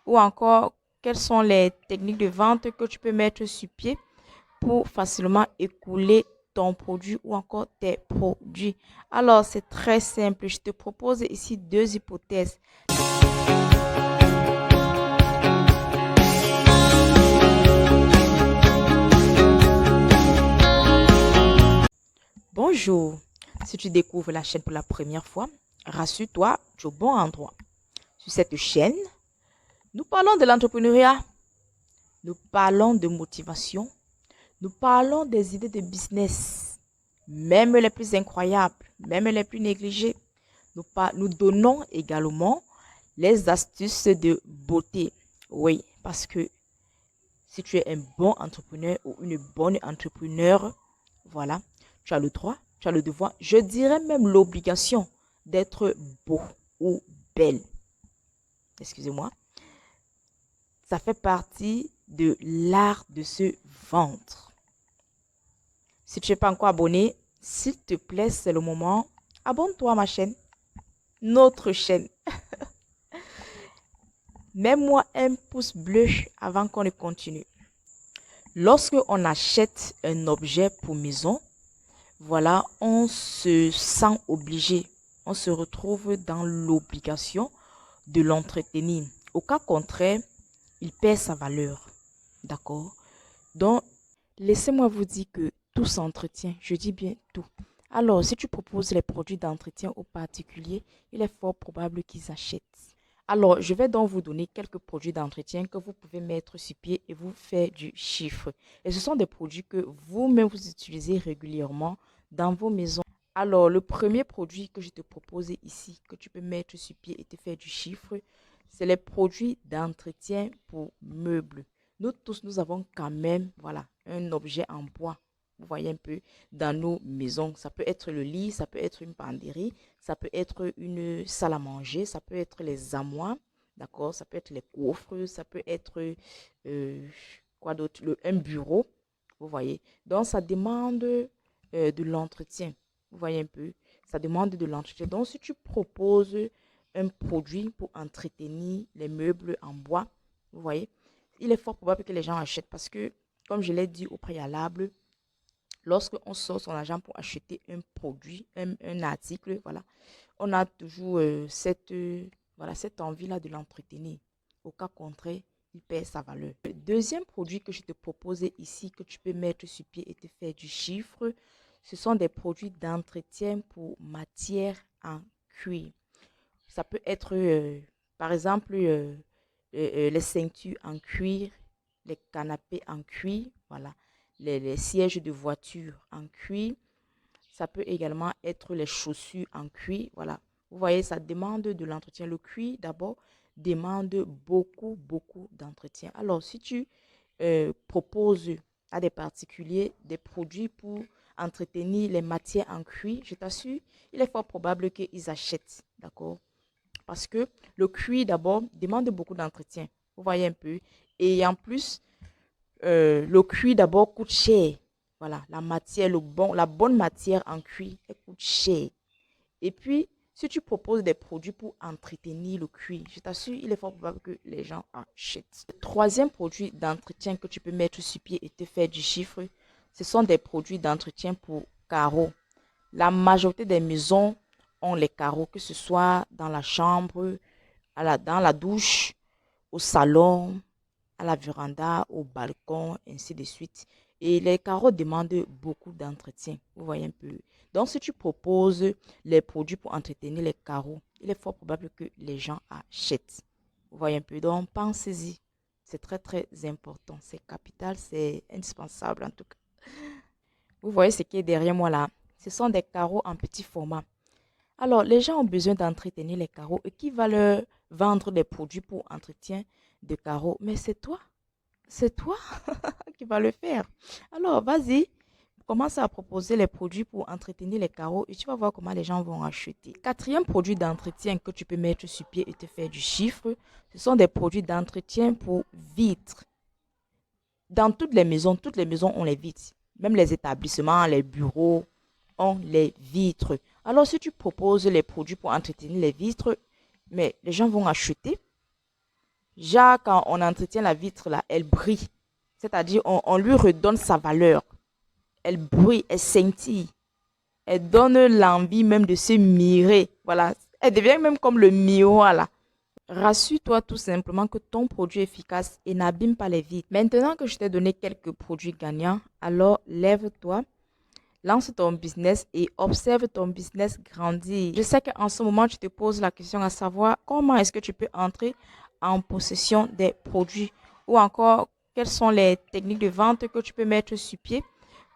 ou encore quelles sont les techniques de vente que tu peux mettre sur pied pour facilement écouler ton produit ou encore tes produits. Alors, c'est très simple. Je te propose ici deux hypothèses. Bonjour. Si tu découvres la chaîne pour la première fois, rassure-toi, tu es au bon endroit. Sur cette chaîne, nous parlons de l'entrepreneuriat, nous parlons de motivation, nous parlons des idées de business, même les plus incroyables, même les plus négligées. Nous donnons également les astuces de beauté. Oui, parce que si tu es un bon entrepreneur ou une bonne entrepreneur, voilà, tu as le droit, tu as le devoir, je dirais même l'obligation d'être beau ou belle. Excusez-moi. Ça fait partie de l'art de se vendre. Si tu n'es pas encore abonné, s'il te plaît, c'est le moment. Abonne-toi à ma chaîne, notre chaîne. Mets-moi un pouce bleu avant qu'on ne continue. Lorsque on achète un objet pour maison, voilà, on se sent obligé. On se retrouve dans l'obligation de l'entretenir. Au cas contraire, il perd sa valeur. D'accord? Donc, laissez-moi vous dire que tout s'entretient. Je dis bien tout. Alors, si tu proposes les produits d'entretien aux particuliers, il est fort probable qu'ils achètent. Alors, je vais donc vous donner quelques produits d'entretien que vous pouvez mettre sur pied et vous faire du chiffre. Et ce sont des produits que vous-même vous utilisez régulièrement dans vos maisons. Alors, le premier produit que je te propose ici, que tu peux mettre sur pied et te faire du chiffre, c'est les produits d'entretien pour meubles. Nous tous, nous avons quand même, voilà, un objet en bois. Vous voyez un peu dans nos maisons. Ça peut être le lit, ça peut être une penderie, ça peut être une salle à manger, ça peut être les armoires, d'accord? Ça peut être les coffres, ça peut être quoi d'autre? Un bureau, vous voyez. Donc, ça demande de l'entretien. Vous voyez un peu, ça demande de l'entretien. Donc, si tu proposes un produit pour entretenir les meubles en bois, vous voyez, il est fort probable que les gens achètent parce que, comme je l'ai dit au préalable, lorsque on sort son argent pour acheter un produit, un article, voilà, on a toujours voilà, cette envie-là de l'entretenir. Au cas contraire, il perd sa valeur. Le deuxième produit que je te propose ici, que tu peux mettre sur pied et te faire du chiffre, ce sont des produits d'entretien pour matière en cuir. Ça peut être, par exemple, les ceintures en cuir, les canapés en cuir, voilà, les sièges de voiture en cuir. Ça peut également être les chaussures en cuir, voilà. Vous voyez, ça demande de l'entretien. Le cuir, d'abord, demande beaucoup d'entretien. Alors, si tu proposes à des particuliers des produits pour entretenir les matières en cuir, je t'assure, il est fort probable qu'ils achètent, d'accord? Parce que le cuir, d'abord, demande beaucoup d'entretien. Vous voyez un peu. Et en plus, le cuir, d'abord, coûte cher. Voilà, la matière, la bonne matière en cuir, elle coûte cher. Et puis, si tu proposes des produits pour entretenir le cuir, je t'assure, il est fort probable que les gens achètent. Le troisième produit d'entretien que tu peux mettre sur pied et te faire du chiffre, ce sont des produits d'entretien pour carreaux. La majorité des maisons ont les carreaux, que ce soit dans la chambre, dans la douche, au salon, à la véranda, au balcon, ainsi de suite. Et les carreaux demandent beaucoup d'entretien. Vous voyez un peu. Donc, si tu proposes les produits pour entretenir les carreaux, il est fort probable que les gens achètent. Vous voyez un peu. Donc, pensez-y. C'est très important. C'est capital, c'est indispensable en tout cas. Vous voyez ce qui est derrière moi là. Ce sont des carreaux en petit format. Alors, les gens ont besoin d'entretenir les carreaux et qui va leur vendre des produits pour entretien de carreaux? Mais c'est toi qui va le faire. Alors, vas-y, commence à proposer les produits pour entretenir les carreaux et tu vas voir comment les gens vont acheter. Quatrième produit d'entretien que tu peux mettre sur pied et te faire du chiffre, ce sont des produits d'entretien pour vitres. Dans toutes les maisons ont les vitres. Même les établissements, les bureaux ont les vitres. Alors, si tu proposes les produits pour entretenir les vitres, mais les gens vont acheter. Genre, quand on entretient la vitre, là, elle brille. C'est-à-dire, on lui redonne sa valeur. Elle brille, elle scintille. Elle donne l'envie même de se mirer. Voilà. Elle devient même comme le miroir, là. Rassure-toi tout simplement que ton produit est efficace et n'abîme pas les vides. Maintenant que je t'ai donné quelques produits gagnants, alors lève-toi, lance ton business et observe ton business grandir. Je sais qu'en ce moment, tu te poses la question à savoir comment est-ce que tu peux entrer en possession des produits ou encore quelles sont les techniques de vente que tu peux mettre sur pied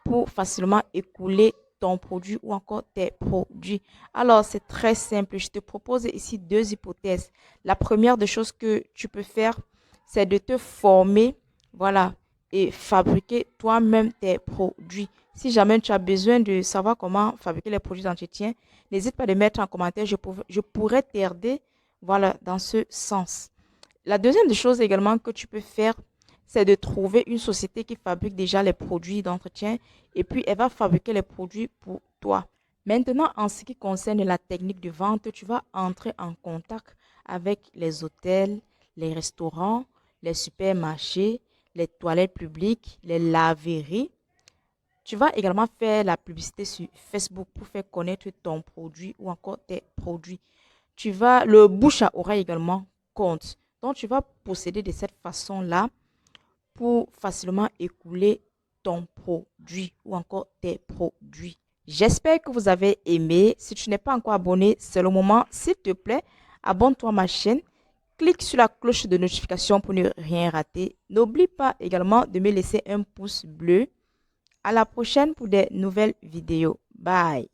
pour facilement écouler ton produit ou encore tes produits. Alors, c'est très simple. Je te propose ici deux hypothèses. La première des choses que tu peux faire, c'est de te former, voilà, et fabriquer toi-même tes produits. Si jamais tu as besoin de savoir comment fabriquer les produits d'entretien, n'hésite pas à les mettre en commentaire. Je pourrais t'aider, voilà, dans ce sens. La deuxième des choses également que tu peux faire, c'est de trouver une société qui fabrique déjà les produits d'entretien et puis elle va fabriquer les produits pour toi. Maintenant, en ce qui concerne la technique de vente, tu vas entrer en contact avec les hôtels, les restaurants, les supermarchés, les toilettes publiques, les laveries. Tu vas également faire la publicité sur Facebook pour faire connaître ton produit ou encore tes produits. Le bouche à oreille également compte. Donc, tu vas procéder de cette façon-là pour facilement écouler ton produit ou encore tes produits. J'espère que vous avez aimé. Si tu n'es pas encore abonné, c'est le moment. S'il te plaît, abonne-toi à ma chaîne. Clique sur la cloche de notification pour ne rien rater. N'oublie pas également de me laisser un pouce bleu. À la prochaine pour des nouvelles vidéos. Bye.